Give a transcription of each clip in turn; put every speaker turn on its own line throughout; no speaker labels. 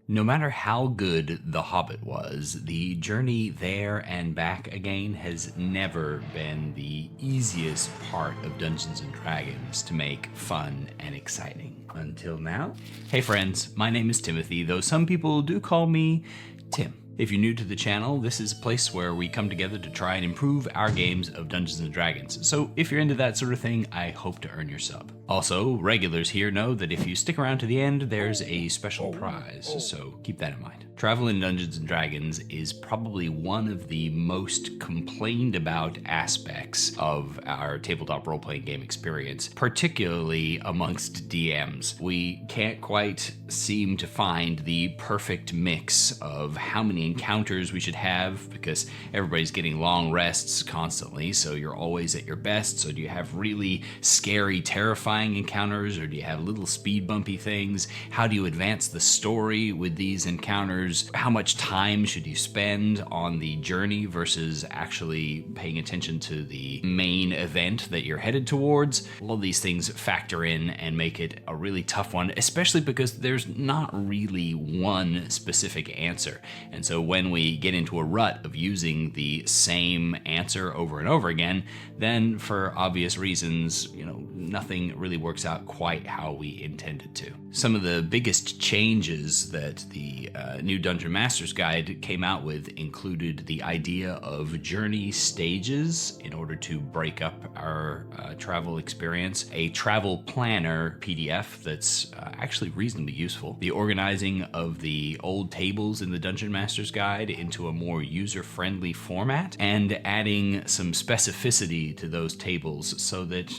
No matter how good The Hobbit was, the journey there and back again has never been the easiest part of Dungeons and Dragons to make fun and exciting. Until now. Hey friends, my name is Timothy, though some people do call me Tim. If you're new to the channel, this is a place where we come together to try and improve our games of Dungeons and Dragons. So if you're into that sort of thing, I hope to earn your sub. Also, regulars here know that if you stick around to the end, there's a special prize, so keep that in mind. Travel in Dungeons and Dragons is probably one of the most complained about aspects of our tabletop role-playing game experience, particularly amongst DMs. We can't quite seem to find the perfect mix of how many encounters we should have, because everybody's getting long rests constantly, so you're always at your best. So do you have really scary, terrifying encounters, or do you have little speed bumpy things? How do you advance the story with these encounters? How much time should you spend on the journey versus actually paying attention to the main event that you're headed towards? All of these things factor in and make it a really tough one, especially because there's not really one specific answer. And so when we get into a rut of using the same answer over and over again, then for obvious reasons, nothing really works out quite how we intended to. Some of the biggest changes that the new Dungeon Master's Guide came out with included the idea of journey stages in order to break up our travel experience, a travel planner PDF that's actually reasonably useful, the organizing of the old tables in the Dungeon Master's Guide into a more user-friendly format, and adding some specificity to those tables so that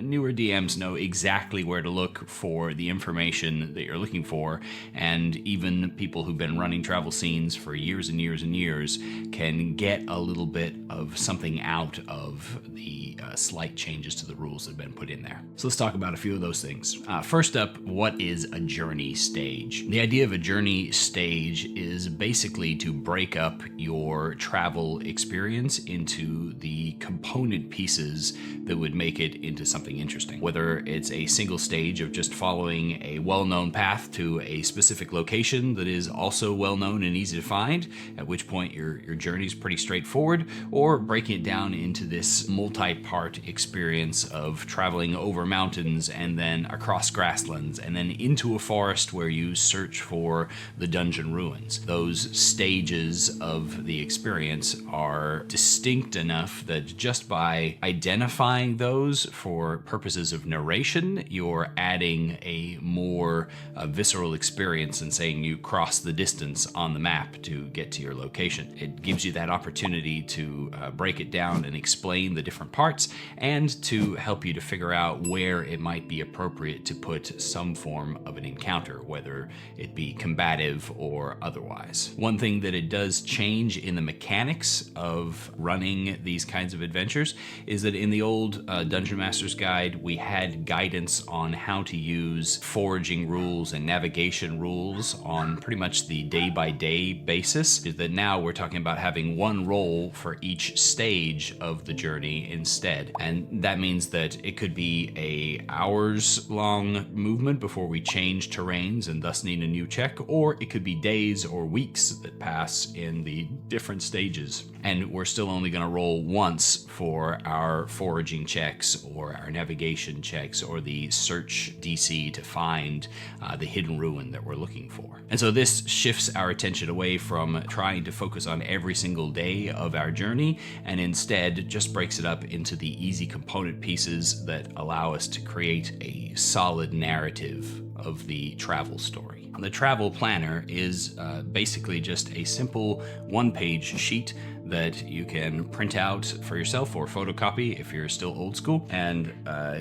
newer DMs know exactly where to look for the information that you're looking for, and even people who've been running travel scenes for years and years and years can get a little bit of something out of the slight changes to the rules that have been put in there. So let's talk about a few of those things. First up, what is a journey stage? The idea of a journey stage is basically to break up your travel experience into the component pieces that would make it into something interesting. Whether it's a single stage of just following a well-known path to a specific location that is also well-known and easy to find, at which point your journey is pretty straightforward, or breaking it down into this multi-part experience of traveling over mountains and then across grasslands and then into a forest where you search for the dungeon ruins. Those stages of the experience are distinct enough that just by identifying those for purposes of narration, you're adding a more visceral experience and saying you cross the distance on the map to get to your location. It gives you that opportunity to break it down and explain the different parts, and to help you to figure out where it might be appropriate to put some form of an encounter, whether it be combative or otherwise. One thing that it does change in the mechanics of running these kinds of adventures is that in the old Dungeon Master's Guide, we had guidance on how to use foraging rules and navigation rules on pretty much the day-by-day basis. Is that now we're talking about having one roll for each stage of the journey instead. And that means that it could be a hours-long movement before we change terrains and thus need a new check, or it could be days or weeks that pass in the different stages. And we're still only going to roll once for our foraging checks or our navigation checks or the search DC to find the hidden ruin that we're looking for. And so this shifts our attention away from trying to focus on every single day of our journey, and instead just breaks it up into the easy component pieces that allow us to create a solid narrative of the travel story. The travel planner is basically just a simple one-page sheet that you can print out for yourself or photocopy if you're still old school, and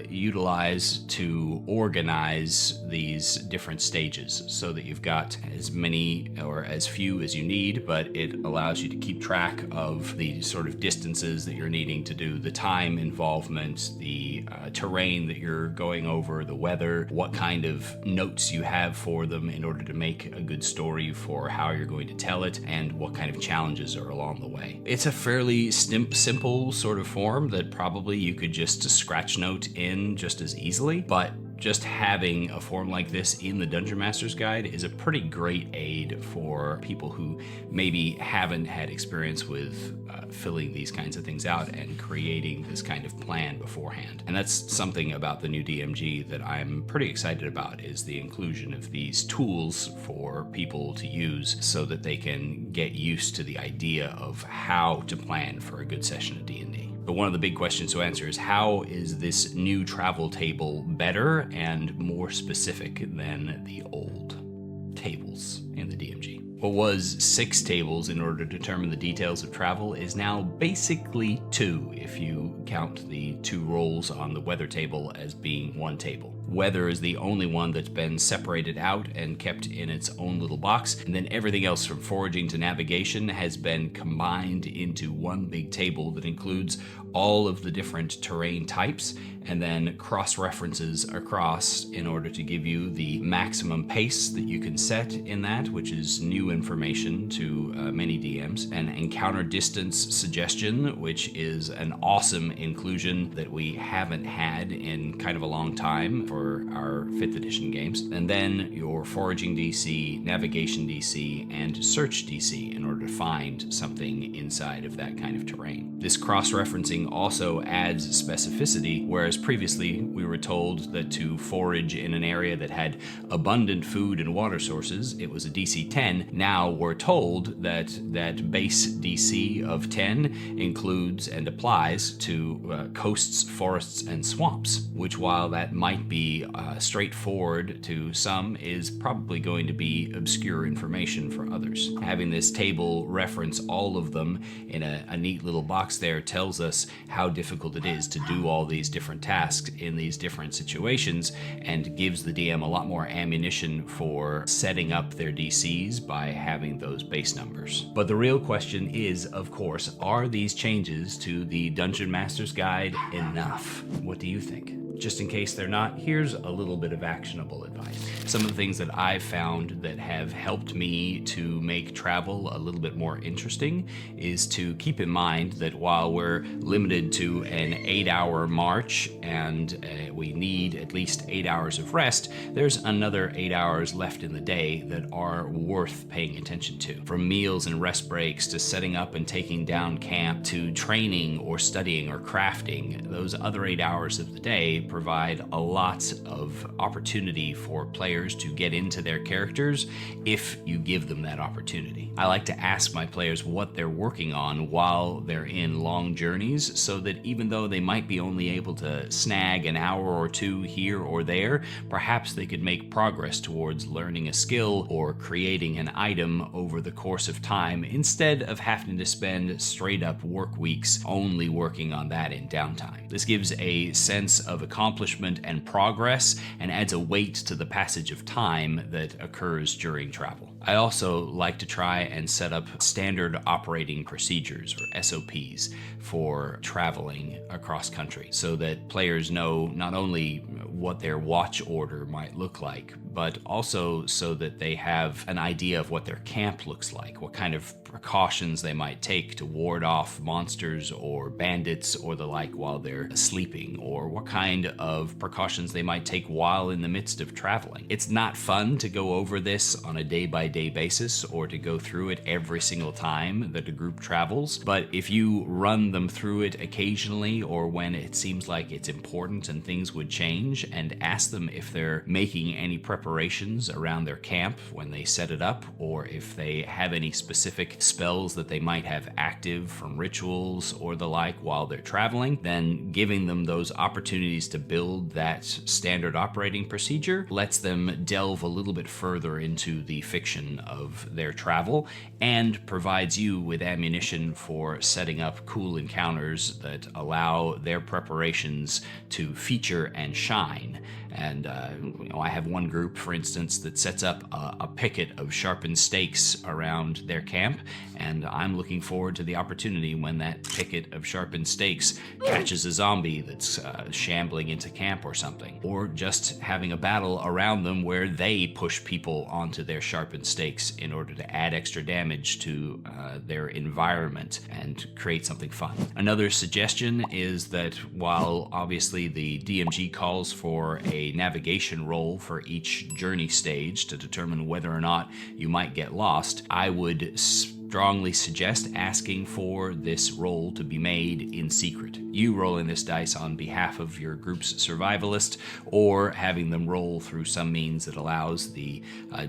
utilize to organize these different stages so that you've got as many or as few as you need, but it allows you to keep track of the sort of distances that you're needing to do, the time involvement, the terrain that you're going over, the weather, what kind of notes you have for them in order to make a good story for how you're going to tell it, and what kind of challenges are along the way. It's a fairly simple sort of form that probably you could just scratch note in just as easily, but just having a form like this in the Dungeon Master's Guide is a pretty great aid for people who maybe haven't had experience with filling these kinds of things out and creating this kind of plan beforehand. And that's something about the new DMG that I'm pretty excited about, is the inclusion of these tools for people to use so that they can get used to the idea of how to plan for a good session of D&D. But one of the big questions to answer is, how is this new travel table better and more specific than the old tables in the DMG? What was 6 tables in order to determine the details of travel is now basically 2, if you count the 2 rolls on the weather table as being 1 table. Weather is the only one that's been separated out and kept in its own little box, and then everything else from foraging to navigation has been combined into one big table that includes all of the different terrain types and then cross-references across in order to give you the maximum pace that you can set in that, which is new information to many DMs. An encounter distance suggestion, which is an awesome inclusion that we haven't had in kind of a long time for our 5th edition games. And then your foraging DC, navigation DC, and search DC in order to find something inside of that kind of terrain. This cross-referencing also adds specificity, whereas previously we were told that to forage in an area that had abundant food and water sources, it was a DC 10. Now we're told that that base DC of 10 includes and applies to coasts, forests, and swamps, which, while that might be straightforward to some, is probably going to be obscure information for others. Having this table reference all of them in a neat little box there tells us how difficult it is to do all these different tasks in these different situations, and gives the DM a lot more ammunition for setting up their DCs by having those base numbers. But the real question is, of course, are these changes to the Dungeon Master's Guide enough? What do you think? Just in case they're not, here's a little bit of actionable advice. Some of the things that I've found that have helped me to make travel a little bit more interesting is to keep in mind that while we're limited to an 8-hour march and we need at least 8 hours of rest, there's another 8 hours left in the day that are worth paying attention to. From meals and rest breaks to setting up and taking down camp to training or studying or crafting, those other 8 hours of the day provide a lot of opportunity for players to get into their characters if you give them that opportunity. I like to ask my players what they're working on while they're in long journeys, so that even though they might be only able to snag an hour or 2 here or there, perhaps they could make progress towards learning a skill or creating an item over the course of time, instead of having to spend straight up work weeks only working on that in downtime. This gives a sense of accomplishment and progress and adds a weight to the passage of time that occurs during travel. I also like to try and set up standard operating procedures, or SOPs, for traveling across country, so that players know not only what their watch order might look like, but also so that they have an idea of what their camp looks like, what kind of precautions they might take to ward off monsters or bandits or the like while they're sleeping, or what kind of precautions they might take while in the midst of traveling. It's not fun to go over this on a day-by-day basis or to go through it every single time that a group travels, but if you run them through it occasionally, or when it seems like it's important and things would change, and ask them if they're making any preparations around their camp when they set it up, or if they have any specific spells that they might have active from rituals or the like while they're traveling, then giving them those opportunities to build that standard operating procedure lets them delve a little bit further into the fiction of their travel, and provides you with ammunition for setting up cool encounters that allow their preparations to feature and shine. And I have one group, for instance, that sets up a picket of sharpened stakes around their camp, and I'm looking forward to the opportunity when that picket of sharpened stakes catches a zombie that's shambling into camp or something, or just having a battle around them where they push people onto their sharpened stakes in order to add extra damage to their environment and create something fun. Another suggestion is that while obviously the DMG calls for a a navigation roll for each journey stage to determine whether or not you might get lost, I would strongly suggest asking for this roll to be made in secret. You rolling this dice on behalf of your group's survivalist, or having them roll through some means that allows the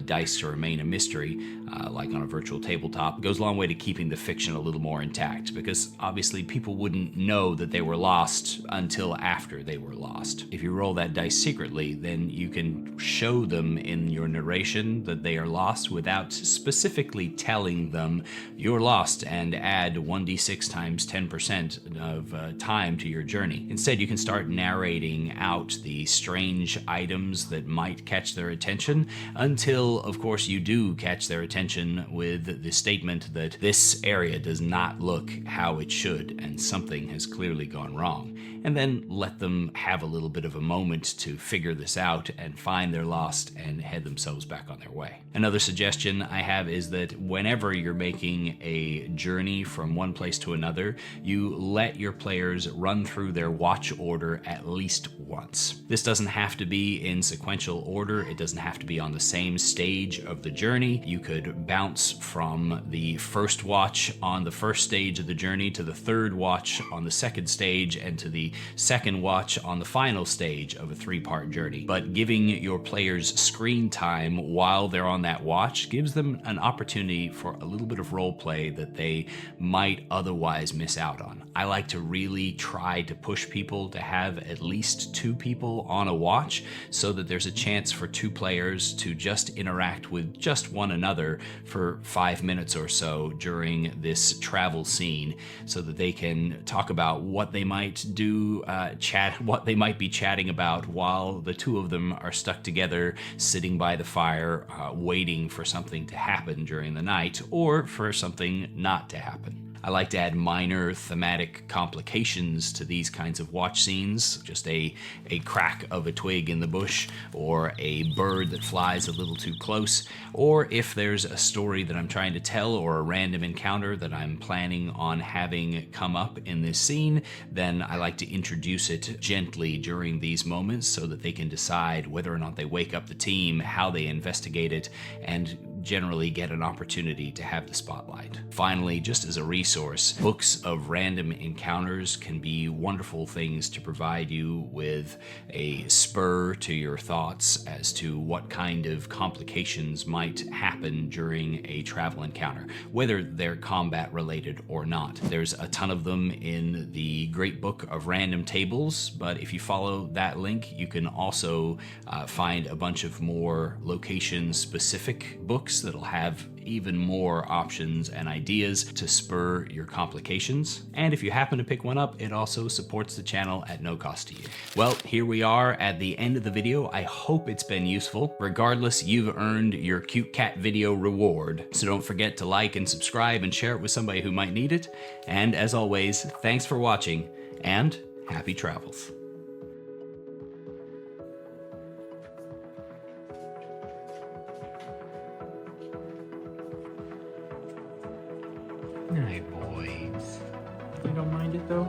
dice to remain a mystery, like on a virtual tabletop, goes a long way to keeping the fiction a little more intact, because obviously people wouldn't know that they were lost until after they were lost. If you roll that dice secretly, then you can show them in your narration that they are lost without specifically telling them you're lost, and add 1d6 times 10% of time to your journey. Instead, you can start narrating out the strange items that might catch their attention until, of course, you do catch their attention with the statement that this area does not look how it should and something has clearly gone wrong. And then let them have a little bit of a moment to figure this out and find their lost and head themselves back on their way. Another suggestion I have is that whenever you're making a journey from one place to another, you let your players run through their watch order at least once. This doesn't have to be in sequential order. It doesn't have to be on the same stage of the journey. You could bounce from the first watch on the first stage of the journey to the third watch on the second stage and to the second watch on the final stage of a 3-part journey. But giving your players screen time while they're on that watch gives them an opportunity for a little bit of role play that they might otherwise miss out on. I like to really try to push people to have at least 2 people on a watch so that there's a chance for 2 players to just interact with just one another for 5 minutes or so during this travel scene, so that they can talk about what they might do, what they might be chatting about while the 2 of them are stuck together, sitting by the fire, waiting for something to happen during the night or for something not to happen. I like to add minor thematic complications to these kinds of watch scenes, just a crack of a twig in the bush, or a bird that flies a little too close, or if there's a story that I'm trying to tell or a random encounter that I'm planning on having come up in this scene, then I like to introduce it gently during these moments so that they can decide whether or not they wake up the team, how they investigate it, and generally get an opportunity to have the spotlight. Finally, just as a resource, books of random encounters can be wonderful things to provide you with a spur to your thoughts as to what kind of complications might happen during a travel encounter, whether they're combat related or not. There's a ton of them in the Great Book of Random Tables, but if you follow that link, you can also find a bunch of more location-specific books that'll have even more options and ideas to spur your complications. And if you happen to pick one up, it also supports the channel at no cost to you. Well, here we are at the end of the video. I hope it's been useful. Regardless, you've earned your cute cat video reward. So don't forget to like and subscribe and share it with somebody who might need it. And as always, thanks for watching and happy travels. Night, boys.
You don't mind it though?